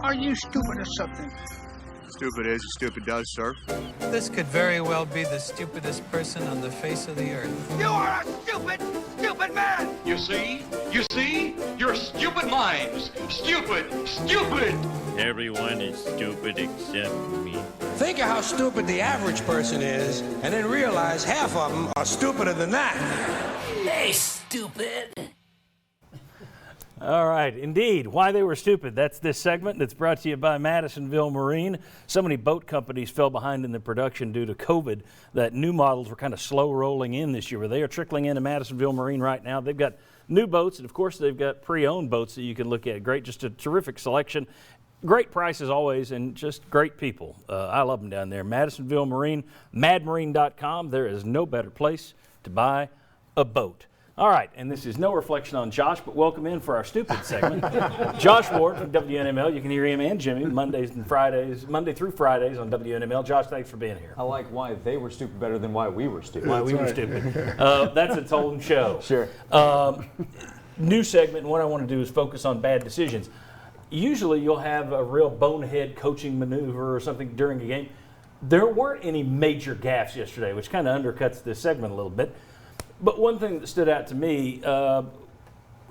Are you stupid or something? Stupid is, stupid does, sir. This could very well be the stupidest person on the face of the earth. You are a stupid, stupid man! You see? You're stupid minds! Stupid! Everyone is stupid except me. Think of how stupid the average person is, and then realize half of them are stupider than that. Hey, stupid! All right, indeed, why they were stupid. That's this segment that's brought to you by Madisonville Marine. So many boat companies fell behind in the production due to COVID that new models were kind of slow rolling in this year. But they are trickling into Madisonville Marine right now. They've got new boats, and of course they've got pre-owned boats that you can look at. Great, just a terrific selection. Great prices always, and just great people. I love them down there. Madisonville Marine, madmarine.com. There is no better place to buy a boat. All right, and this is no reflection on Josh, but welcome in for our stupid segment. Josh Ward from WNML. You can hear him and Jimmy Monday through Fridays on WNML. Josh, thanks for being here. I like why they were stupid better than why we were stupid. Why we were stupid. That's its own show. Sure. New segment, and what I want to do is focus on bad decisions. Usually you'll have a real bonehead coaching maneuver or something during a game. There weren't any major gaffes yesterday, which kind of undercuts this segment a little bit. But one thing that stood out to me,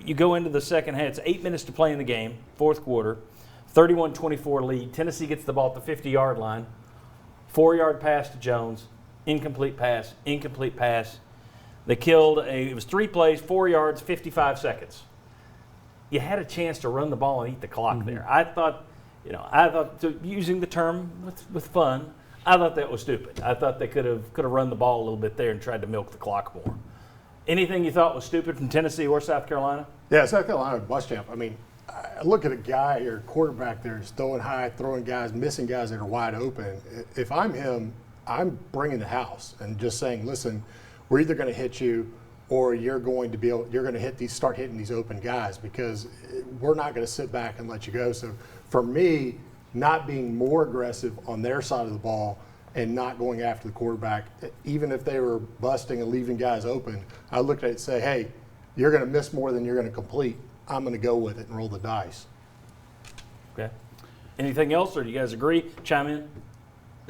you go into the second half, it's 8 minutes to play in the game, fourth quarter, 31-24 lead. Tennessee gets the ball at the 50-yard line, 4-yard pass to Jones, incomplete pass. They killed, it was 3 plays, 4 yards, 55 seconds. You had a chance to run the ball and eat the clock there. I thought, using the term with fun, I thought that was stupid. I thought they could have run the ball a little bit there and tried to milk the clock more. Anything you thought was stupid from Tennessee or South Carolina? Yeah, South Carolina bus champ. I mean, I look at a guy or quarterback there is throwing high, throwing guys, missing guys that are wide open. If I'm him, I'm bringing the house and just saying, listen, we're either going to hit you or you're going to start hitting these open guys, because we're not going to sit back and let you go. So for me, not being more aggressive on their side of the ball and not going after the quarterback, even if they were busting and leaving guys open, I looked at it and say, hey, you're going to miss more than you're going to complete. I'm going to go with it and roll the dice. Okay. Anything else, or do you guys agree? Chime in.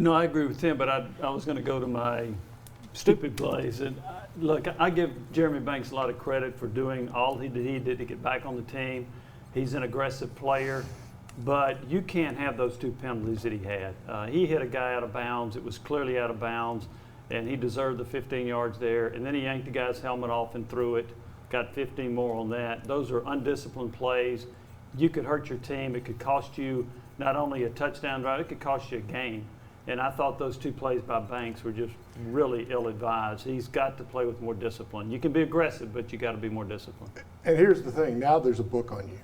No, I agree with Tim, but I was going to go to my stupid plays. And look, I give Jeremy Banks a lot of credit for doing all he did to get back on the team. He's an aggressive player. But you can't have those 2 penalties that he had. He hit a guy out of bounds. It was clearly out of bounds, and he deserved the 15 yards there. And then he yanked the guy's helmet off and threw it, got 15 more on that. Those are undisciplined plays. You could hurt your team. It could cost you not only a touchdown drive, it could cost you a game. And I thought those 2 plays by Banks were just really ill-advised. He's got to play with more discipline. You can be aggressive, but you got to be more disciplined. And here's the thing. Now there's a book on you.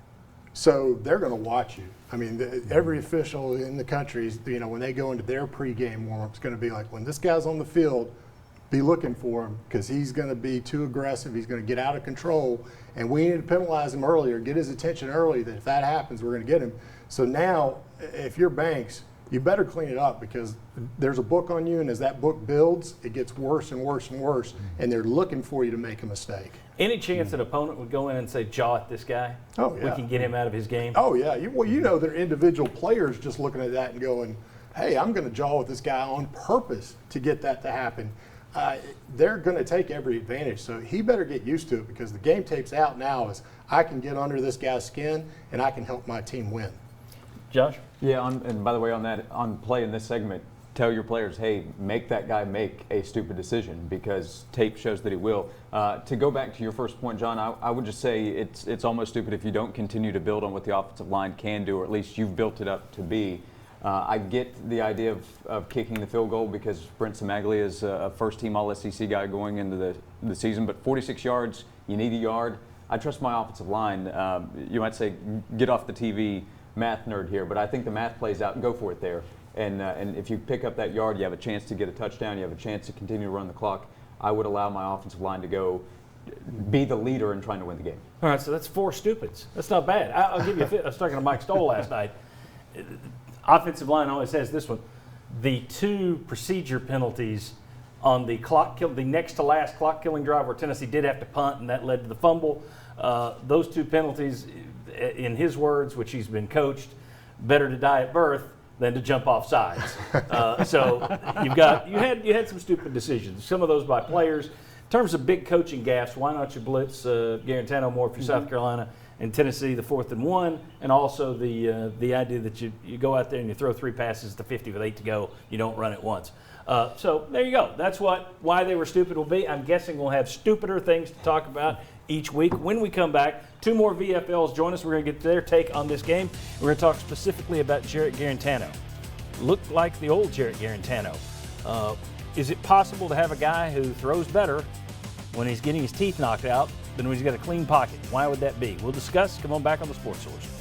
So they're going to watch you. I mean, every official in the country, when they go into their pregame warm-up, it's going to be like, when this guy's on the field, be looking for him, because he's going to be too aggressive. He's going to get out of control, and we need to penalize him early or get his attention early, that if that happens, we're going to get him. So now, if you're Banks, you better clean it up, because there's a book on you, and as that book builds, it gets worse and worse and worse, and they're looking for you to make a mistake. Any chance an opponent would go in and say, jaw at this guy? Oh, yeah. We can get him out of his game? Oh, yeah. They're individual players just looking at that and going, hey, I'm going to jaw with this guy on purpose to get that to happen. They're going to take every advantage. So he better get used to it, because the game tape's out now is I can get under this guy's skin and I can help my team win. Josh? Yeah, and by the way, on play in this segment, tell your players, hey, make that guy make a stupid decision, because tape shows that he will. To go back to your first point, John, I would just say it's almost stupid if you don't continue to build on what the offensive line can do, or at least you've built it up to be. I get the idea of kicking the field goal, because Brent Cimaglia is a first-team All-SEC guy going into the season, but 46 yards, you need a yard. I trust my offensive line. You might say, get off the TV math nerd here, but I think the math plays out and go for it there. And if you pick up that yard, you have a chance to get a touchdown, you have a chance to continue to run the clock. I would allow my offensive line to go be the leader in trying to win the game. All right, so that's 4 stupids. That's not bad. I'll give you a fit. I was talking to Mike Stoll last night. Offensive line always has this one. The 2 procedure penalties on the the next to last clock killing drive where Tennessee did have to punt, and that led to the fumble. Those 2 penalties, in his words, which he's been coached, better to die at birth than to jump off sides. So you had some stupid decisions. Some of those by players. In terms of big coaching gaffes, why not you blitz Garantano more if you're South Carolina and Tennessee, the 4th and 1, and also the idea that you go out there and you throw 3 passes to 50 with 8 to go, you don't run it once. So there you go. That's why they were stupid will be. I'm guessing we'll have stupider things to talk about each week. When we come back, 2 more VFLs join us. We're going to get their take on this game. We're going to talk specifically about Jarrett Garantano. Looked like the old Jarrett Garantano. Is it possible to have a guy who throws better when he's getting his teeth knocked out than when he's got a clean pocket? Why would that be? We'll discuss. Come on back on the Sports Source.